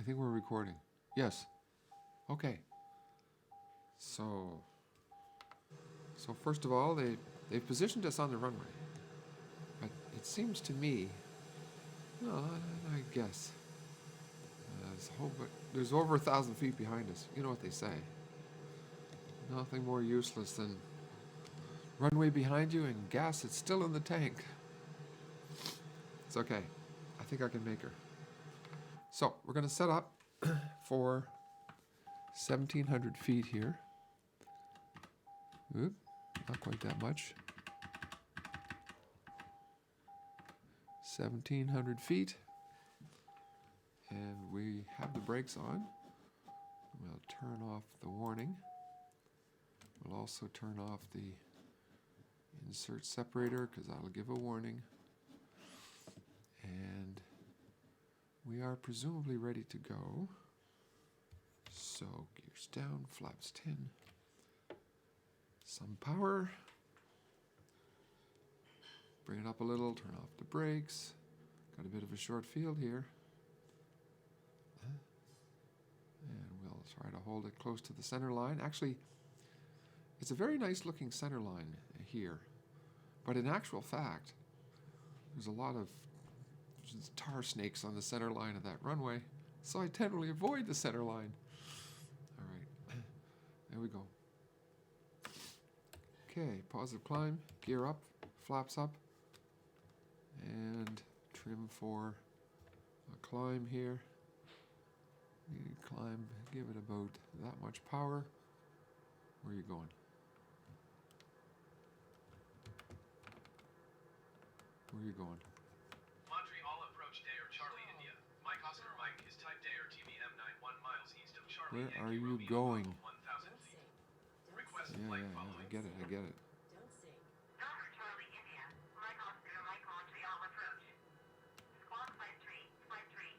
think we're recording. Yes. Okay. So first of all, they've positioned us on the runway. But it seems to me, well, I guess, there's over 1,000 feet behind us. You know what they say. Nothing more useless than runway behind you and gas that's still in the tank. It's okay. I think I can make her. So we're going to set up for 1,700 feet here. Oop, not quite that much. 1,700 feet. And we have the brakes on. We'll turn off the warning. We'll also turn off the insert separator because that'll give a warning. And we are presumably ready to go. So gears down, flaps 10. Some power. Bring it up a little, turn off the brakes. Got a bit of a short field here. And we'll try to hold it close to the center line. Actually, it's a very nice looking center line here. But in actual fact, there's a lot of tar snakes on the center line of that runway. So I totally avoid the center line. All right, there we go. Okay, positive climb, gear up, flaps up, and trim for a climb here. You climb, give it about that much power. Where are you going? Where are you going? Montreal approach Dayer Charlie India. Mike Oscar Mike is type Dayer TBM 91 miles east of Charlie. Where are you going? 1,000 feet. Request Yeah, flight I following. get it, I get it. Don't sing. Dayer Charlie India. Mike Oscar Mike Montreal approach. Squawk 5353.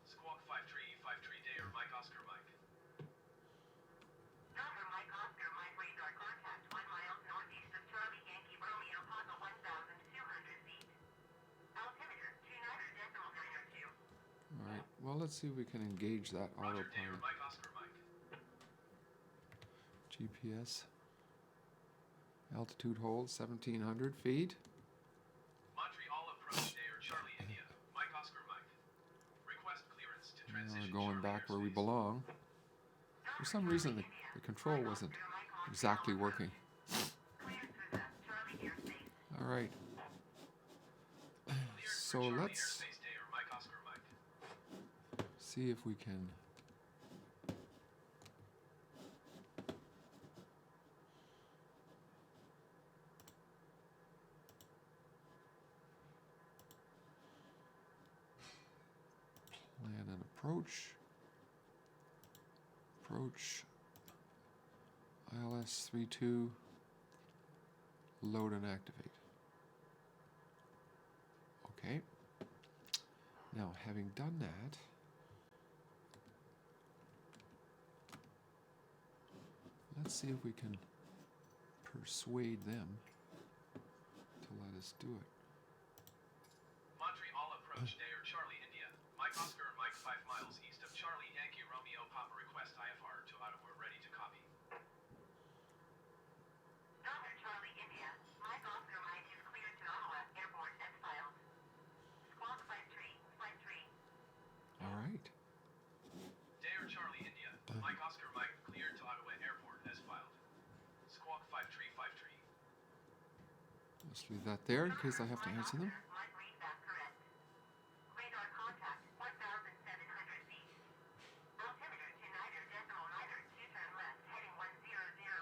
Squawk 5353 Dayer Mike Oscar Mike. Dayer Mike Oscar Mike radar contact 1 mile northeast of Charlie Yankee Romeo Papa 1,200 feet. Altimeter 29.92. All right, well, let's see if we can engage that Roger Dayer autopilot. Mike Oscar Mike. GPS. Altitude hold, 1,700 feet. Montreal approach Dayer Charlie India. Mike Oscar Mike. Request clearance to Now transition we're going Charlie back where we airspace. belong. For some reason, the control wasn't exactly working. Clear through the Charlie airspace. All right. Cleared So for Charlie let's airspace Dayer Mike Oscar Mike. see if we can plan an approach. Approach ILS-32, load and activate. Okay. Now, having done that, let's see if we can persuade them to let us do it. Montreal approach Dayer Charlie India. Mike Oscar Mike 5 miles east of Charlie Yankee Romeo Papa request IFR to Ottawa ready to copy. Dayer Charlie India. Mike Oscar Mike is cleared to Ottawa Airport as filed. Squawk 5353. All right. Dayer Charlie India. Mike Oscar Mike cleared to Ottawa Airport as filed. Squawk 5353. Let's leave that there in case I have to answer them. Mike read that correct. Radar contact 1,700 feet. Altimeter to niter decimal niter 2 turn left heading 100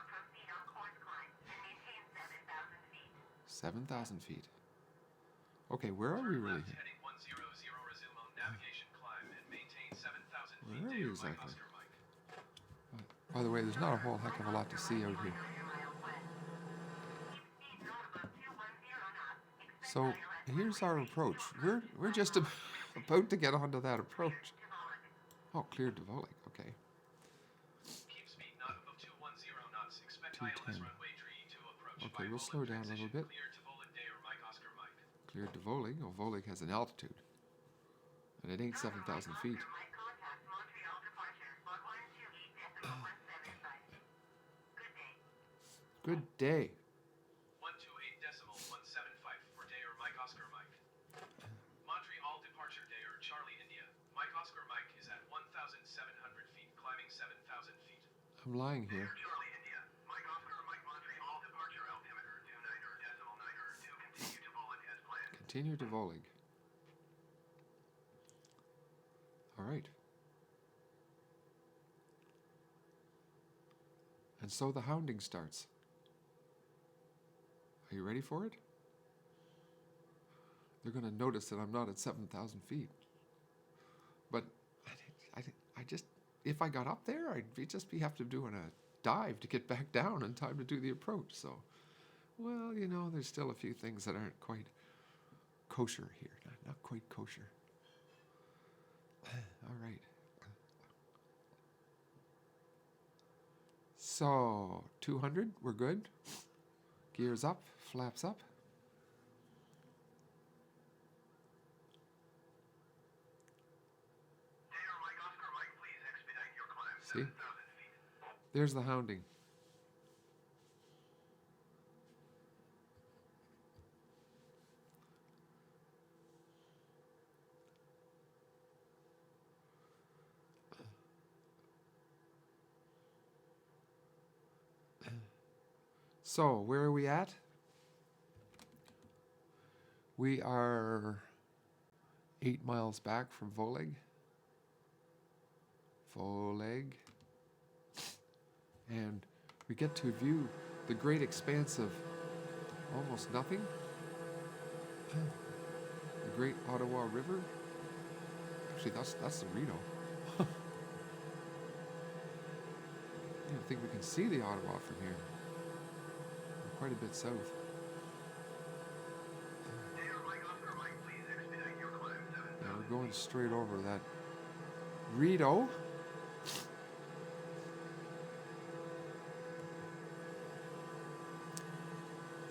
proceed on course climb and maintain 7,000 feet. 7,000 feet. Okay, where are we Turn really left here? heading 100 resume on navigation climb and maintain 7,000 feet. Where are we Dayer Mike exactly? Oscar Mike. By the way, there's not a whole heck of a lot to see out here. Miles west. Keep speed known above 210 knots. Expect So ILS here's our approach. We're just about to get onto that approach. to Volant. Oh, cleared to Volig. Okay. Keep speed not above 210 knots. Expect 210. ILS runway 32 approach. Okay, by we'll Volig slow down a transition. little bit. Cleared to Volig Dayer Mike Oscar Mike. Cleared to Volig. Oh, Volig has an altitude. And it ain't 7,000 feet. Mike contacts Montreal departure for 128.175. Good day. Good day. 128.175 for Dayer Mike Oscar Mike. Montreal departure Dayer Charlie India. Mike Oscar Mike is at 1,700 feet, climbing 7,000 feet. I'm lying here. Charlie India. Mike Oscar Mike Montreal departure altimeter 29.9 to continue to Volig as planned. Continue to Volig. All right. And so the hounding starts. Are you ready for it? They're going to notice that I'm not at 7,000 feet. But I just, if I got up there, I'd just have to doing a dive to get back down in time to do the approach. So, well, you know, there's still a few things that aren't quite kosher here. Not quite kosher. All right. So, 200, we're good. Gears up, flaps up. Dayer Mike Oscar Mike, please expedite your climb. See? 7,000 feet. There's the hounding. So, where are we at? We are 8 miles back from Volig. And we get to view the great expanse of almost nothing. The great Ottawa River. Actually, that's the Rideau. I don't think we can see the Ottawa from here. We're quite a bit south. Dayer Mike Oscar Mike, please expedite your climb. 7,000 Now we're going straight over that Rideau.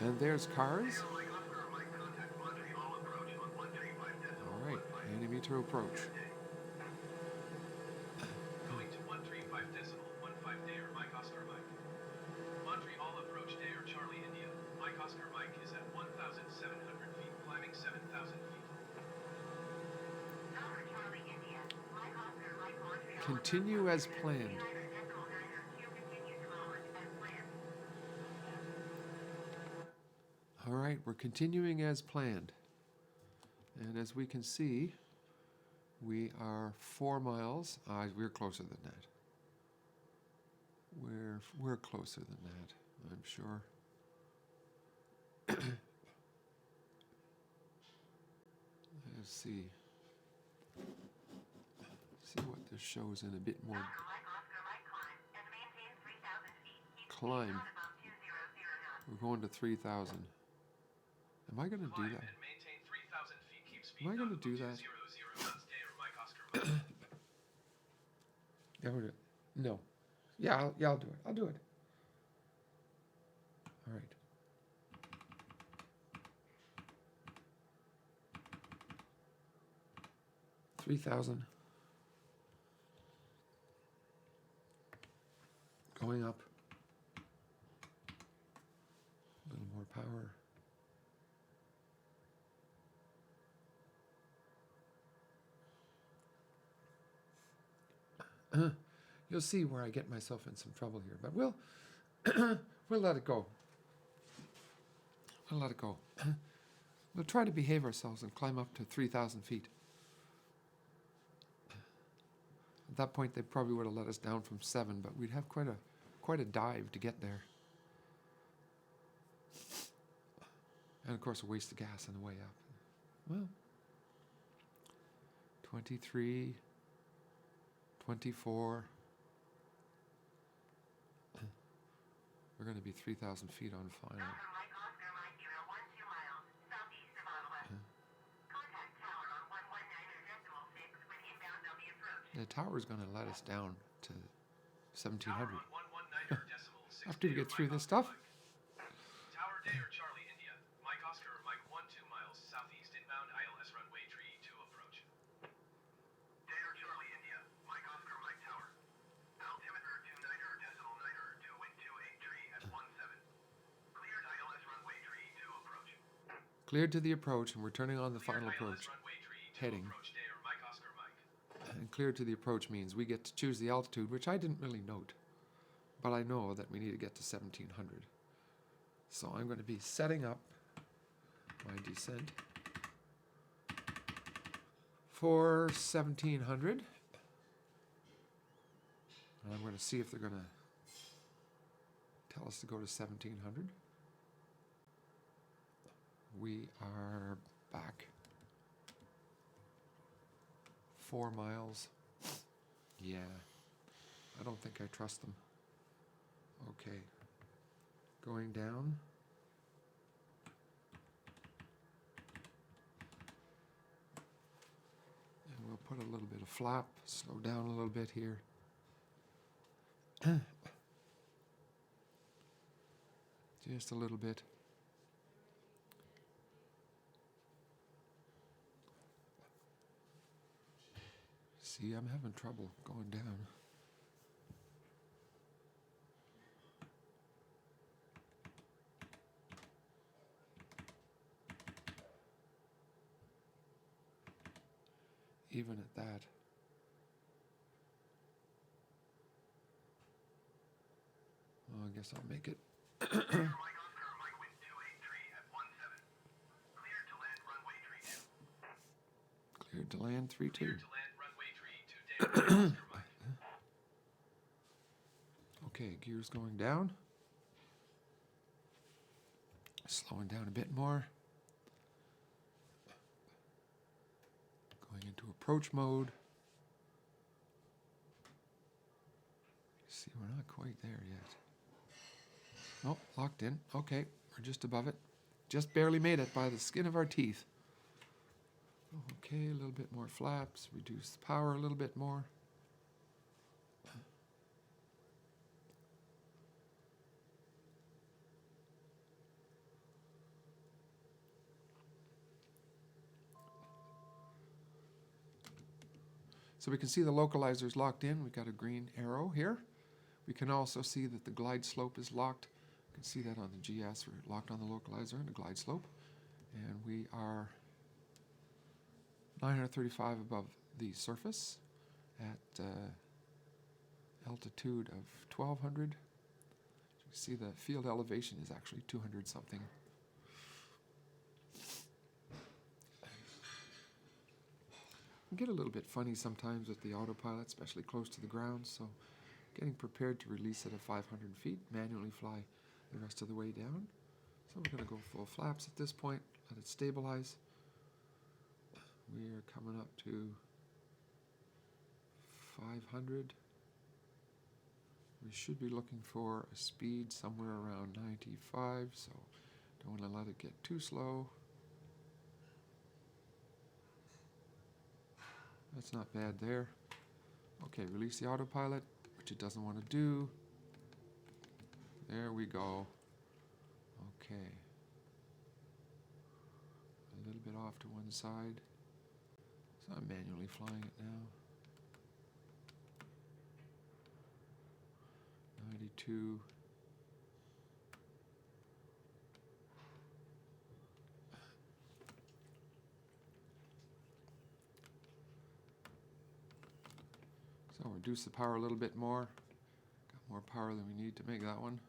And there's cars. Dayer Mike Oscar Mike, contact Montreal approach on 135.15. All right, enemy to approach. Going to 135.15 Dayer Mike Oscar Mike. Montreal approach Dayer Charlie India. Mike Oscar Mike is at 1,700 feet, climbing 7,000 feet. Tower Charlie India. Mike Oscar Mike Montreal. Continue as planned. 29.9 to continue to Volig as planned. All right, we're continuing as planned. And as we can see, we are 4 miles. We're closer than that. We're closer than that, I'm sure. Let's see. See what this shows in a bit more. Tower Mike Oscar Mike climb and maintain 3,000 feet. Keep Climb. speed on about 200 knots. We're going to 3,000. Am I going to do Climb that? and maintain 3,000 feet. Keep speed Am I down going to do about that? 200 knots. Dayer Mike Oscar Mike. Yeah, we're no. Yeah, I'll do it. I'll do it. All right. $3,000. Going up. A little more power. You'll see where I get myself in some trouble here, but we'll let it go. We'll let it go. We'll try to behave ourselves and climb up to 3,000 feet. At that point, they probably would have let us down from 7, but we'd have quite a dive to get there. And of course, a waste of gas on the way up. Well, 23, 24. We're going to be 3,000 feet on final. Tower Mike Oscar Mike Hero 12 miles southeast of Ottawa. Contact tower on 119.6 when inbound on the approach. The tower's going to let us down to Tower 1,700. on 119.6 After we get Dayer through Mike this Oscar stuff. Mike. Tower Dayer Charlie India. Mike Oscar Mike 12 miles southeast inbound ILS runway 32 approach. Cleared to the approach, and we're turning on the Clear final ILS approach. runway tree to Heading. approach Dare, Mike Oscar Mike. And cleared to the approach means we get to choose the altitude, which I didn't really note. But I know that we need to get to 1700. So I'm going to be setting up my descent for 1700. And I'm going to see if they're going to tell us to go to 1700. We are back 4 miles. Yeah, I don't think I trust them. Okay, going down. And we'll put a little bit of flap, slow down a little bit here. Just a little bit. See, I'm having trouble going down. Even at that. Well, I guess I'll make it. Mike Oscar Mike wind 283 at 17. Cleared to land runway tree 2. Cleared to land 3-2. Cleared to land runway tree 2 Dare, Mike Oscar Mike. Okay, gears going down. Slowing down a bit more. Going into approach mode. See, we're not quite there yet. Oh, locked in. Okay, we're just above it. Just barely made it by the skin of our teeth. Okay, a little bit more flaps. Reduce the power a little bit more. So we can see the localizer's locked in. We've got a green arrow here. We can also see that the glide slope is locked. You can see that on the GS. We're locked on the localizer and the glide slope. And we are 935 above the surface at altitude of 1200. You see the field elevation is actually 200 something. Get a little bit funny sometimes with the autopilot, especially close to the ground, so getting prepared to release it at 500 feet, manually fly the rest of the way down. So we're going to go full flaps at this point, let it stabilize. We are coming up to 500. We should be looking for a speed somewhere around 95, so don't want to let it get too slow. That's not bad there. Okay, release the autopilot, which it doesn't want to do. There we go. Okay. A little bit off to one side. So I'm manually flying it now. 92. So reduce the power a little bit more. Got more power than we need to make that one.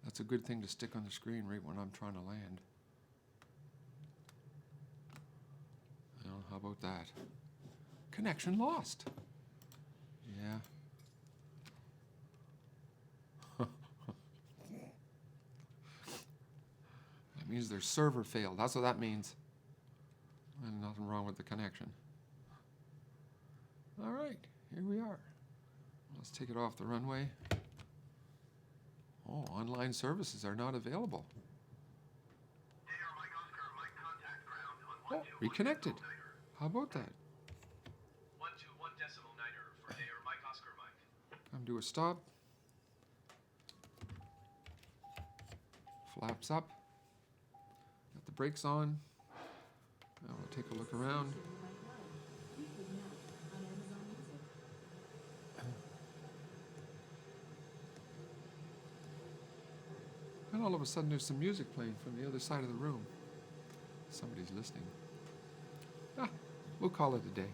That's a good thing to stick on the screen right when I'm trying to land. Well, how about that? Connection lost. Yeah. That means their server failed. That's what that means. And nothing wrong with the connection. All right, here we are. Let's take it off the runway. Oh, online services are not available. Oh, reconnected. How about that? 121 decimal niner for Dare, Mike Come to a stop. Flaps up. Got the brakes on. Now we'll take a look around. And all of a sudden there's some music playing from the other side of the room. Somebody's listening. We'll call it a day.